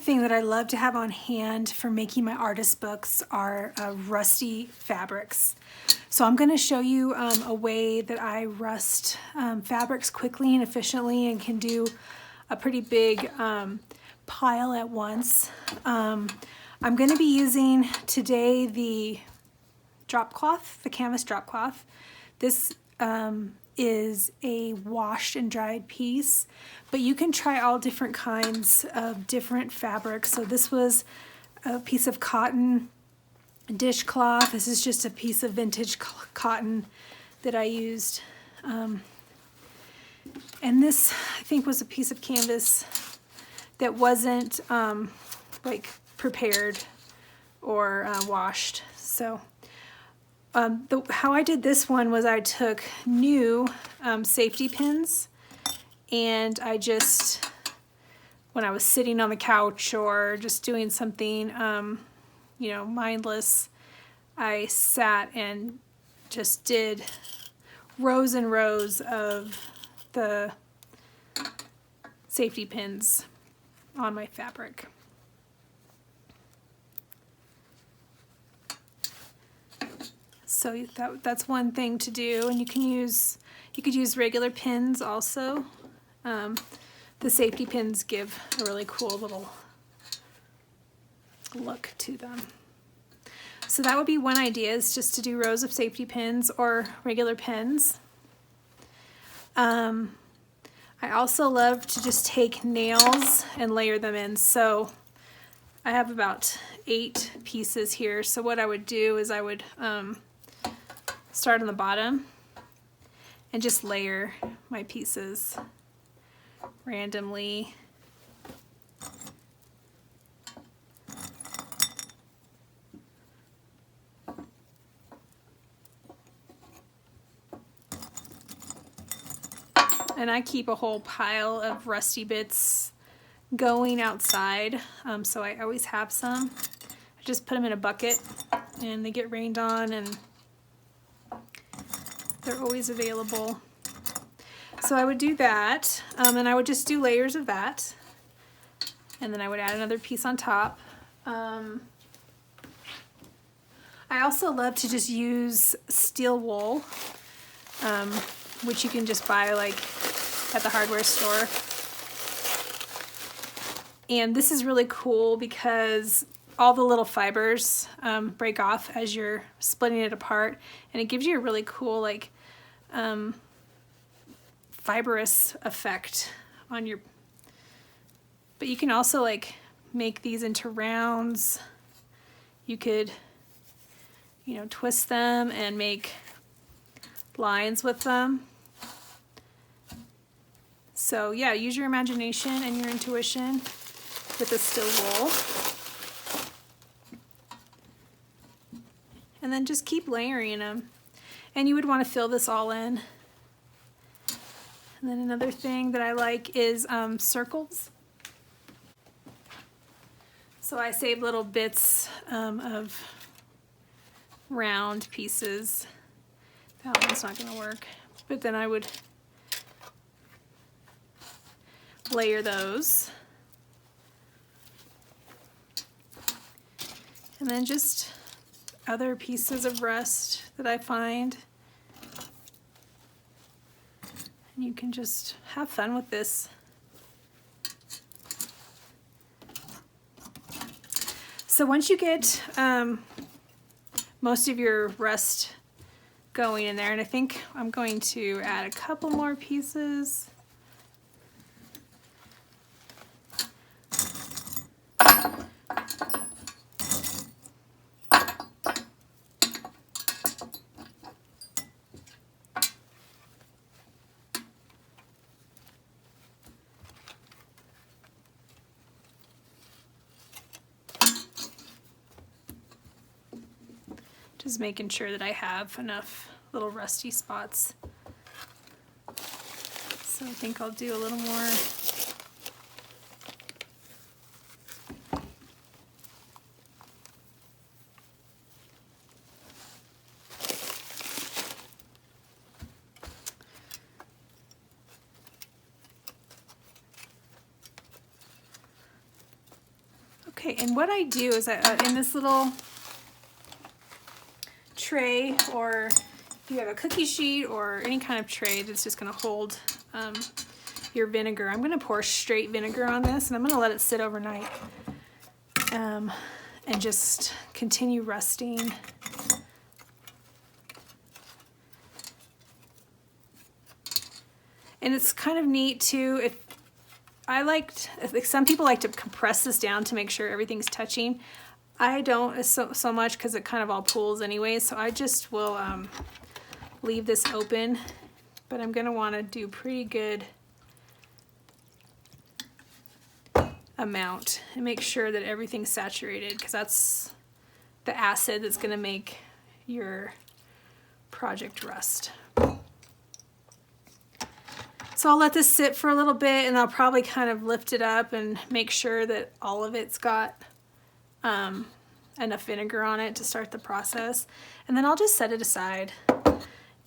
thing that I love to have on hand for making my artist books are rusty fabrics. So I'm going to show you a way that I rust fabrics quickly and efficiently and can do a pretty big pile at once. I'm going to be using today the drop cloth, the canvas drop cloth. This is a washed and dried piece, but you can try all different kinds of different fabrics. So this was a piece of cotton dishcloth. This is just a piece of vintage cotton that I used. And this, I think, was a piece of canvas that wasn't like prepared or washed. So how I did this one was I took new safety pins, and I just, when I was sitting on the couch or just doing something, you know, mindless, I sat and just did rows and rows of the safety pins on my fabric. So that's one thing to do, and you could use regular pins also. The safety pins give a really cool little look to them. So that would be one idea, is just to do rows of safety pins or regular pins. I also love to just take nails and layer them in. So I have about 8 pieces here. So what I would do is I would start on the bottom and just layer my pieces randomly. And I keep a whole pile of rusty bits going outside, so I always have some. I just put them in a bucket and they get rained on, and they're always available. So I would do that, and I would just do layers of that, and then I would add another piece on top. I also love to just use steel wool, which you can just buy like at the hardware store. And this is really cool because all the little fibers break off as you're splitting it apart, and it gives you a really cool like fibrous effect on your, but you can also like make these into rounds. You could, you know, twist them and make lines with them. So yeah, use your imagination and your intuition with the steel wool. And then just keep layering them. And you would want to fill this all in. And then another thing that I like is circles. So I save little bits of round pieces. That one's not going to work. But then I would layer those. And then just other pieces of rust that I find. And you can just have fun with this. So once you get most of your rust going in there, and I think I'm going to add a couple more pieces. Just making sure that I have enough little rusty spots. So I think I'll do a little more. Okay, and what I do is in this little tray, or if you have a cookie sheet or any kind of tray that's just going to hold your vinegar, I'm going to pour straight vinegar on this, and I'm going to let it sit overnight and just continue rusting. And it's kind of neat too, some people like to compress this down to make sure everything's touching. I don't so much because it kind of all pools anyway, so I just will leave this open, but I'm going to want to do pretty good amount and make sure that everything's saturated, because that's the acid that's going to make your project rust. So I'll let this sit for a little bit, and I'll probably kind of lift it up and make sure that all of it's got enough vinegar on it to start the process. And then I'll just set it aside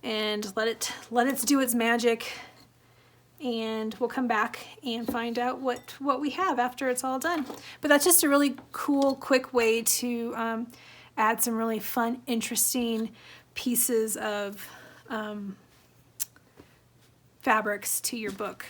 and let it do its magic, and we'll come back and find out what we have after it's all done. But that's just a really cool, quick way to add some really fun, interesting pieces of fabrics to your book.